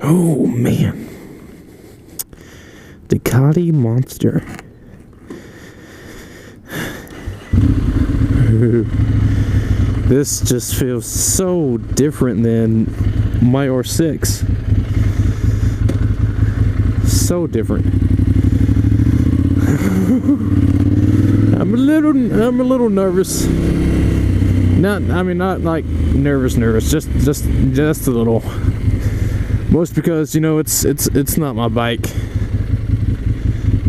Oh man, Ducati Monster. This just feels so different than my R6. So different. I'm a little nervous. Not like nervous, just a little. Most because, you know, it's not my bike.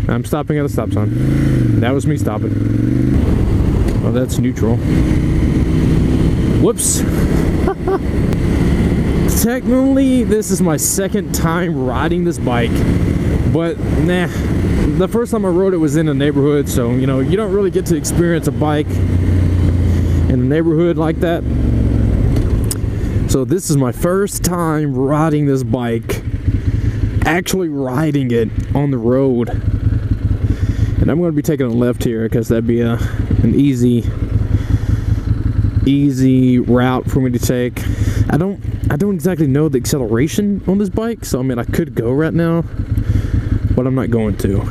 I'm stopping at a stop sign. That was me stopping. Oh, that's neutral. Whoops. Technically, this is my second time riding this bike, but nah. The first time I rode it was in a neighborhood, so, you know, you don't really get to experience a bike in a neighborhood like that. So this is my first time riding this bike, actually riding it on the road. And I'm going to be taking a left here because that'd be an easy route for me to take. I don't exactly know the acceleration on this bike, so I mean I could go right now, but I'm not going to.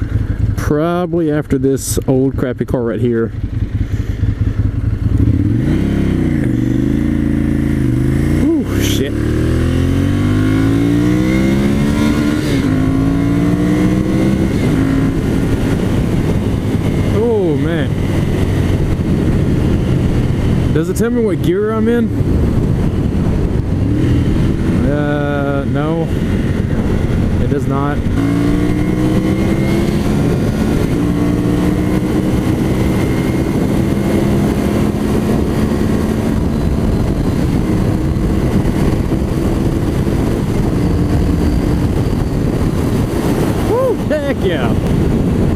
Probably after this old crappy car right here. Ooh, shit. Oh man. Does it tell me what gear I'm in? No. It does not. Woo, heck yeah.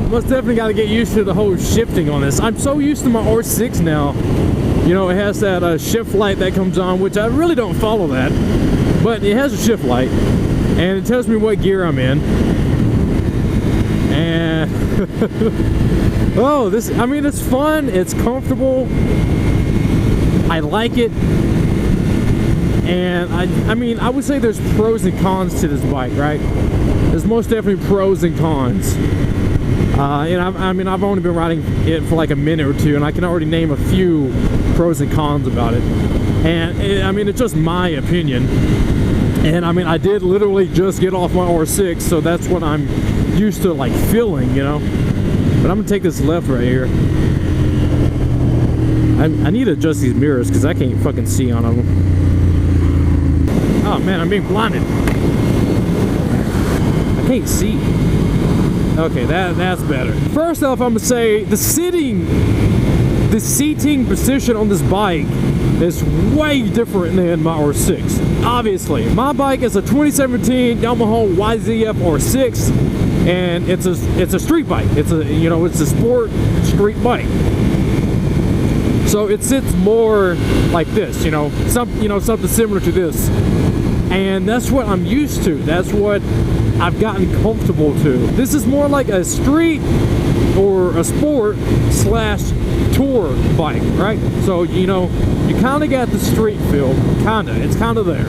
Most definitely got to get used to the whole shifting on this. I'm so used to my R6 now. You know, it has that shift light that comes on, which I really don't follow that. But it has a shift light, and it tells me what gear I'm in. And oh, I mean, it's fun, it's comfortable, I like it. And I mean, I would say there's pros and cons to this bike, right? There's most definitely pros and cons. And I mean, I've only been riding it for like a minute or two, and I can already name a few pros and cons about it. And I mean, it's just my opinion. And I mean, I did literally just get off my R6, so that's what I'm used to like feeling, you know. But I'm gonna take this left right here. I need to adjust these mirrors because I can't fucking see on them. Oh man, I'm being blinded. I can't see. Okay, that's better. First off, I'm gonna say the seating position on this bike is way different than my R6. Obviously, my bike is a 2017 Yamaha YZF R6, and it's a street bike. It's a sport street bike. So it sits more like this, something similar to this. And that's what I'm used to. That's what I've gotten comfortable to. This is more like a street or a sport / tour bike, right? So, you kind of got the street feel, it's kind of there.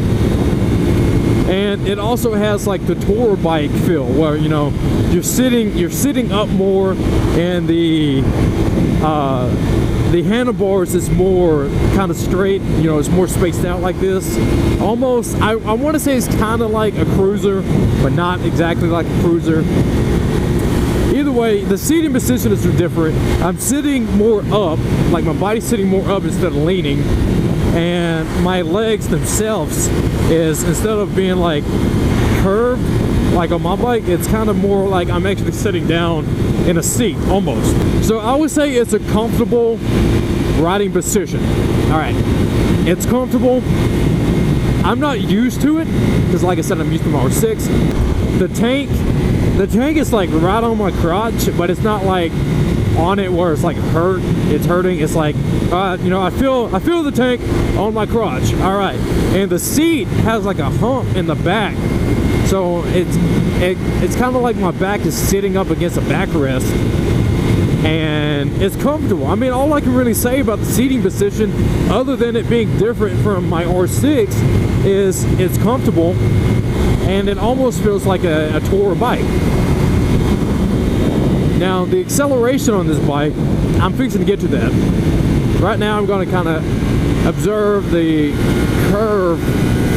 And it also has like the tour bike feel where, you're sitting up more, and the handlebars is more kind of straight, it's more spaced out like this. Almost, I want to say it's kind of like a cruiser, but not exactly like a cruiser. Either way, the seating position is different. I'm sitting more up, like my body's sitting more up instead of leaning. And my legs themselves is, instead of being like curved, like on my bike, it's kind of more like I'm actually sitting down in a seat, almost. So I would say it's a comfortable riding position. All right, it's comfortable. I'm not used to it, because like I said, I'm used to my R6. The tank is like right on my crotch, but it's not like on it where it's like it's hurting. It's like, I feel the tank on my crotch. All right, and the seat has like a hump in the back. So it's kind of like my back is sitting up against a backrest, and it's comfortable. I mean, all I can really say about the seating position, other than it being different from my R6, is it's comfortable, and it almost feels like a tour bike. Now, the acceleration on this bike, I'm fixing to get to that. Right now, I'm going to kind of observe the curve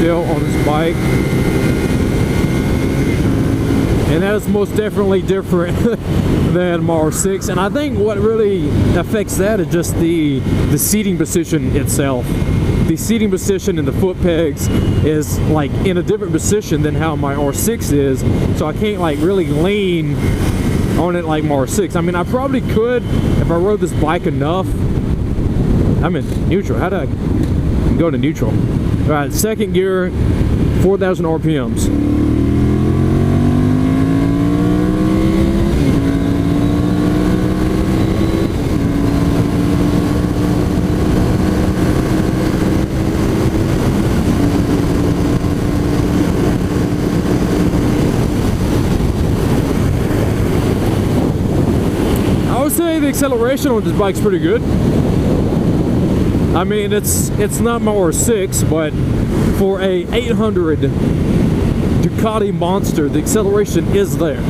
feel on this bike, and that is most definitely different than my R6. And I think what really affects that is just the seating position itself. The seating position in the foot pegs is like in a different position than how my R6 is, so I can't like really lean on it like my R6. I mean, I probably could if I rode this bike enough. I'm in neutral. How do I go to neutral? All right, second gear, 4,000 RPMs. The acceleration on this bike's pretty good. I mean, it's not my R6, but for a 800 Ducati Monster, the acceleration is there.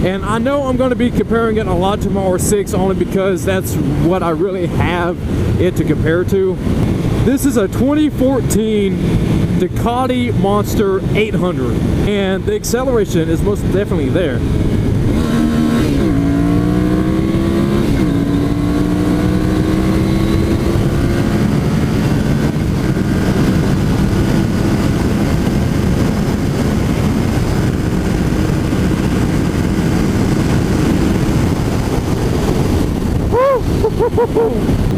And I know I'm going to be comparing it a lot to my R6 only because that's what I really have it to compare to. This is a 2014 Ducati Monster 800, and the acceleration is most definitely there.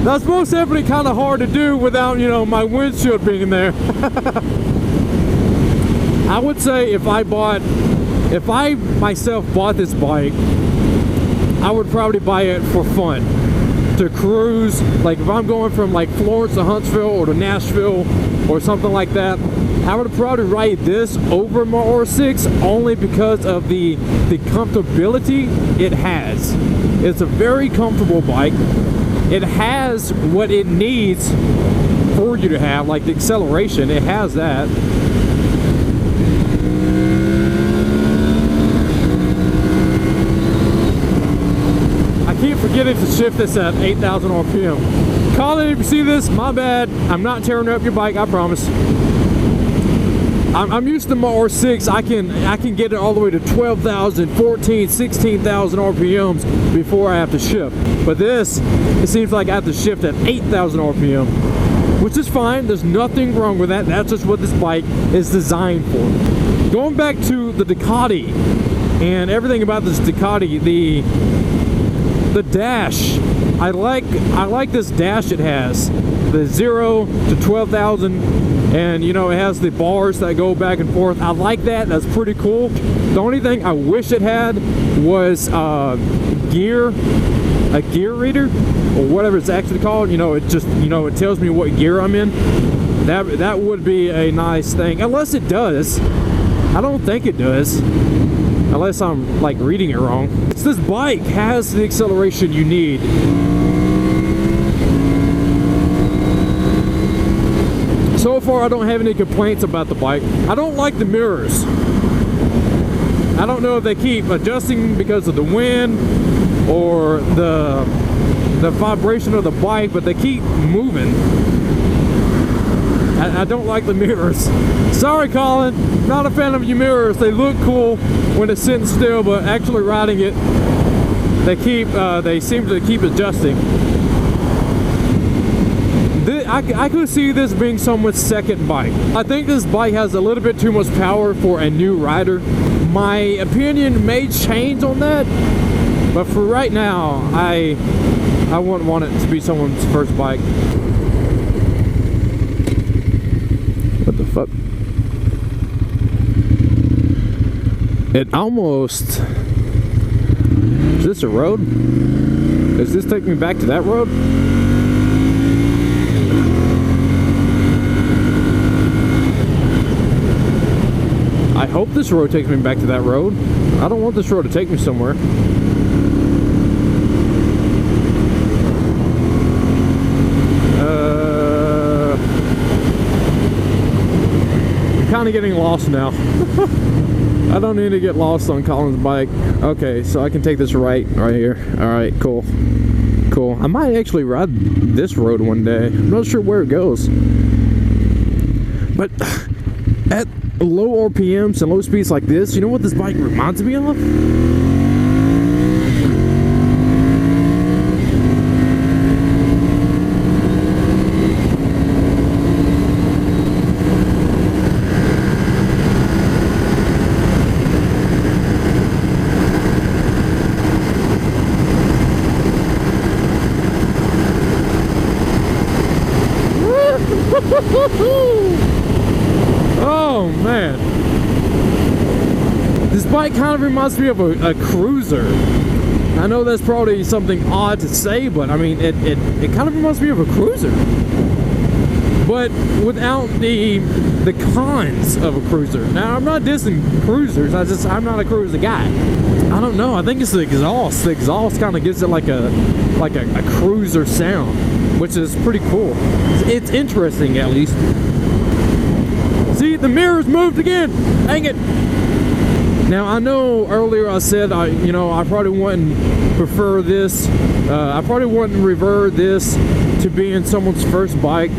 That's most definitely kind of hard to do without, you know, my windshield being there. I would say if I myself bought this bike, I would probably buy it for fun, to cruise. Like if I'm going from like Florence to Huntsville or to Nashville or something like that, I would probably ride this over my R6 only because of the comfortability it has. It's a very comfortable bike. It has what it needs for you to have, like the acceleration. It has that. I keep forgetting to shift this at 8,000 RPM. Colin, if you see this, my bad. I'm not tearing up your bike, I promise. I'm used to my R6. I can get it all the way to 12,000, 14, 16,000 RPMs before I have to shift. But this, it seems like I have to shift at 8,000 RPM, which is fine. There's nothing wrong with that. That's just what this bike is designed for. Going back to the Ducati and everything about this Ducati, the dash. I like this dash it has. The 0 to 12,000. And you know, it has the bars that go back and forth. I like that. That's pretty cool. The only thing I wish it had was a gear reader, or whatever it's actually called. You know, it just, you know, it tells me what gear I'm in. That would be a nice thing, unless it does. I don't think it does, unless I'm like reading it wrong. This bike has the acceleration you need. So far, I don't have any complaints about the bike. I don't like the mirrors. I don't know if they keep adjusting because of the wind or the vibration of the bike, but they keep moving. I don't like the mirrors. Sorry, Colin. Not a fan of your mirrors. They look cool when it's sitting still, but actually riding it, they seem to keep adjusting. I could see this being someone's second bike. I think this bike has a little bit too much power for a new rider. My opinion may change on that, but for right now, I wouldn't want it to be someone's first bike. What the fuck? It almost... Is this a road? Does this take me back to that road? I hope this road takes me back to that road. I don't want this road to take me somewhere. kind of getting lost now. I don't need to get lost on Colin's bike. Okay, so I can take this right here. All right, cool. I might actually ride this road one day. I'm not sure where it goes. But at low RPMs and low speeds like this, you know what this bike reminds me of? Oh man, this bike kind of reminds me of a cruiser. I know that's probably something odd to say, but I mean it kind of reminds me of a cruiser, but without the cons of a cruiser. Now I'm not dissing cruisers, I'm not a cruiser guy. I don't know, I think it's the exhaust. The exhaust kind of gives it like a cruiser sound, which is pretty cool. It's interesting, at least. See, the mirrors moved again. Dang it. Now I know earlier I said I probably wouldn't prefer this. I probably wouldn't revert this to being someone's first bike.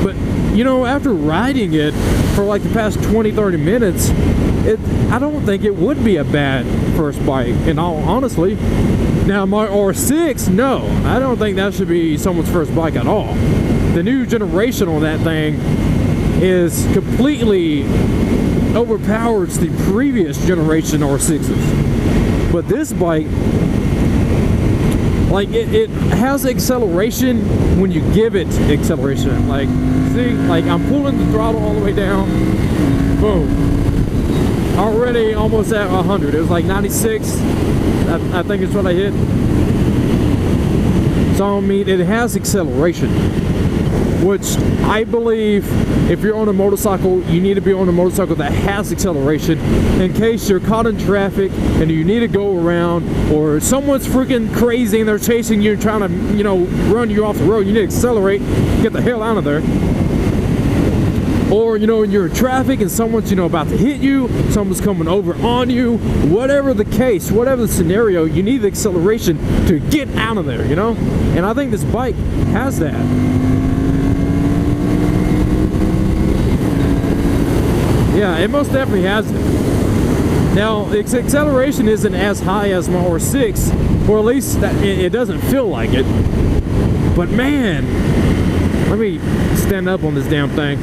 But you know, after riding it for like the past 20-30 minutes, I don't think it would be a bad first bike, in all honesty. Now my R6, no, I don't think that should be someone's first bike at all. The new generation on that thing is completely overpowers the previous generation R6s. But this bike, like it has acceleration when you give it acceleration. Like, see, like I'm pulling the throttle all the way down, boom. Already almost at 100. It was like 96. I think it's what I hit. So I mean, it has acceleration, which I believe if you're on a motorcycle, you need to be on a motorcycle that has acceleration in case you're caught in traffic and you need to go around, or someone's freaking crazy and they're chasing you and trying to, you know, run you off the road. You need to accelerate, get the hell out of there. Or, you know, when you're in traffic and someone's, you know, about to hit you, someone's coming over on you, whatever the case, whatever the scenario, you need the acceleration to get out of there, you know? And I think this bike has that. Yeah, it most definitely has it. Now, its acceleration isn't as high as my R6, or at least it doesn't feel like it. But man, let me stand up on this damn thing.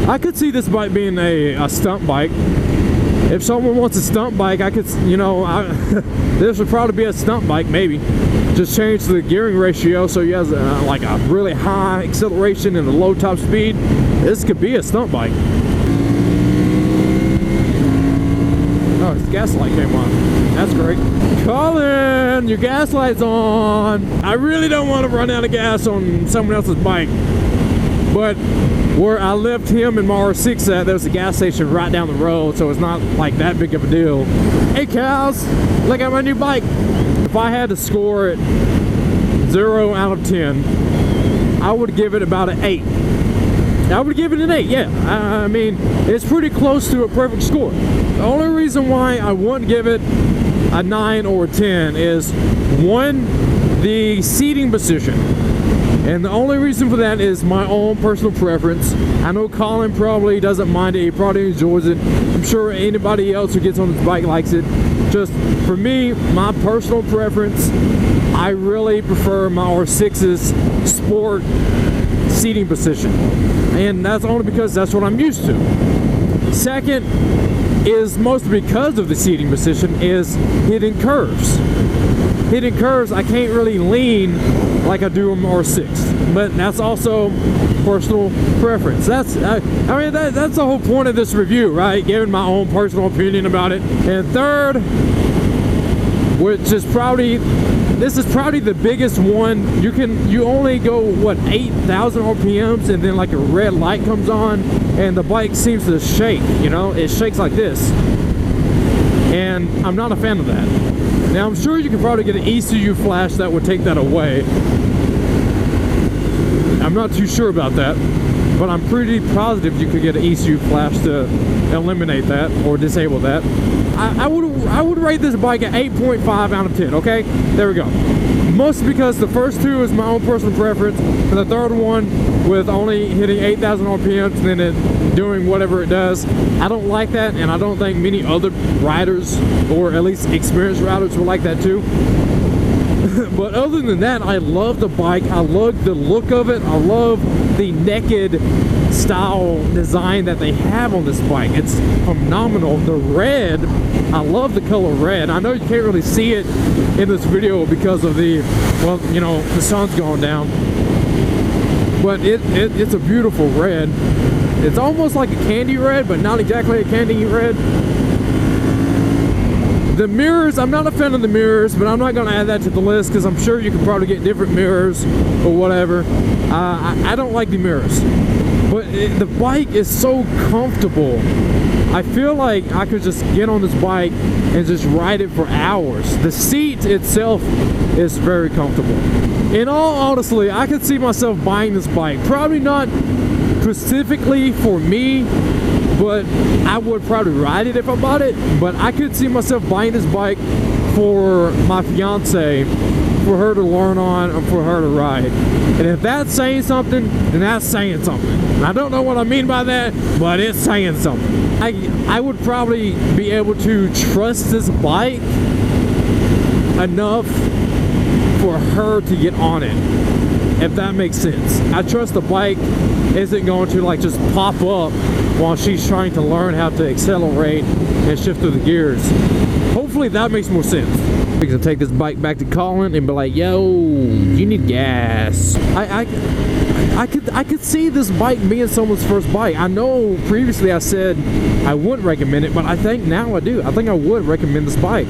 I could see this bike being a stunt bike. If someone wants a stunt bike, I could, you know, this would probably be a stunt bike, maybe. Just change the gearing ratio so you have like a really high acceleration and a low top speed. This could be a stunt bike. Oh, his gas light came on. That's great. Colin, your gas light's on. I really don't want to run out of gas on someone else's bike. But where I left him and my R6 at, there's a gas station right down the road, so it's not like that big of a deal. Hey cows, look at my new bike. If I had to score it 0 out of 10, I would give it about an 8. I would give it an 8, yeah. I mean, it's pretty close to a perfect score. The only reason why I wouldn't give it a 9 or a 10 is, one, the seating position. And the only reason for that is my own personal preference. I know Colin probably doesn't mind it, he probably enjoys it. I'm sure anybody else who gets on his bike likes it. Just for me, my personal preference, I really prefer my R6's sport seating position. And that's only because that's what I'm used to. Second is, mostly because of the seating position, is hitting curves. Hitting curves, I can't really lean like I do on my R6, but that's also personal preference. That's the whole point of this review, right? Giving my own personal opinion about it. And third, which is probably, this is probably the biggest one. You only go, what, 8,000 RPMs, and then like a red light comes on and the bike seems to shake, you know? It shakes like this. And and I'm not a fan of that. Now, I'm sure you could probably get an ECU flash that would take that away. I'm not too sure about that, but I'm pretty positive you could get an ECU flash to eliminate that or disable that. I would rate this bike at 8.5 out of 10, okay? There we go. Mostly because the first two is my own personal preference, and the third one with only hitting 8,000 RPMs and then it doing whatever it does, I don't like that, and I don't think many other riders, or at least experienced riders, will like that too. But other than that, I love the bike. I love the look of it. I love the naked style design that they have on this bike. It's phenomenal. The red, I love the color red. I know you can't really see it in this video because of the, well, you know, the sun's going down. But it's a beautiful red. It's almost like a candy red, but not exactly a candy red. The mirrors, I'm not a fan of the mirrors, but I'm not going to add that to the list because I'm sure you could probably get different mirrors or whatever. I don't like the mirrors. But the bike is so comfortable. I feel like I could just get on this bike and just ride it for hours. The seat itself is very comfortable. In all honesty, I could see myself buying this bike. Probably not specifically for me, but I would probably ride it if I bought it. But I could see myself buying this bike for my fiance, for her to learn on, or for her to ride. And if that's saying something, then that's saying something. I don't know what I mean by that, but it's saying something. I would probably be able to trust this bike enough for her to get on it, if that makes sense. I trust the bike isn't going to like just pop up while she's trying to learn how to accelerate and shift through the gears. Hopefully that makes more sense. We can take this bike back to Colin and be like, yo, you need gas. I could see this bike being someone's first bike. I know previously I said I wouldn't recommend it, but I think now I do. I think I would recommend this bike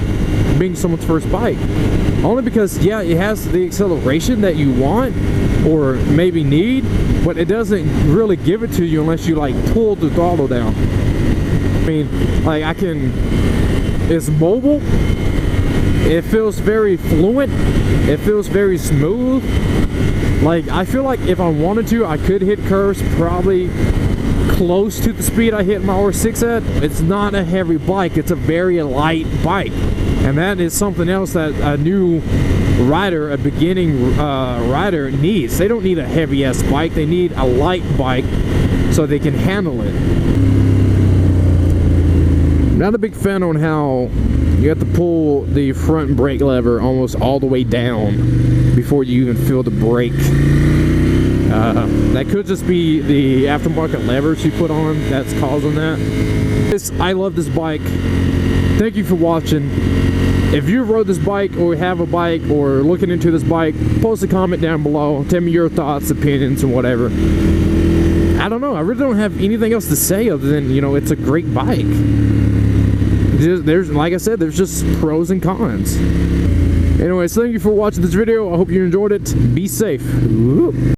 being someone's first bike. Only because, yeah, it has the acceleration that you want or maybe need, but it doesn't really give it to you unless you like pull the throttle down. I mean, like it's mobile. It feels very fluent. It feels very smooth. Like, I feel like if I wanted to, I could hit curves probably close to the speed I hit my R6 at. It's not a heavy bike. It's a very light bike. And that is something else that a new rider, a beginning rider needs. They don't need a heavy-ass bike. They need a light bike so they can handle it. I'm not a big fan on how you have to pull the front brake lever almost all the way down before you even feel the brake. That could just be the aftermarket levers you put on that's causing that. I love this bike. Thank you for watching. If you rode this bike or have a bike or looking into this bike, post a comment down below. Tell me your thoughts, opinions, and whatever. I don't know. I really don't have anything else to say other than, you know, it's a great bike. There's, like I said, there's just pros and cons. Anyways, thank you for watching this video. I hope you enjoyed it. Be safe. Whoop.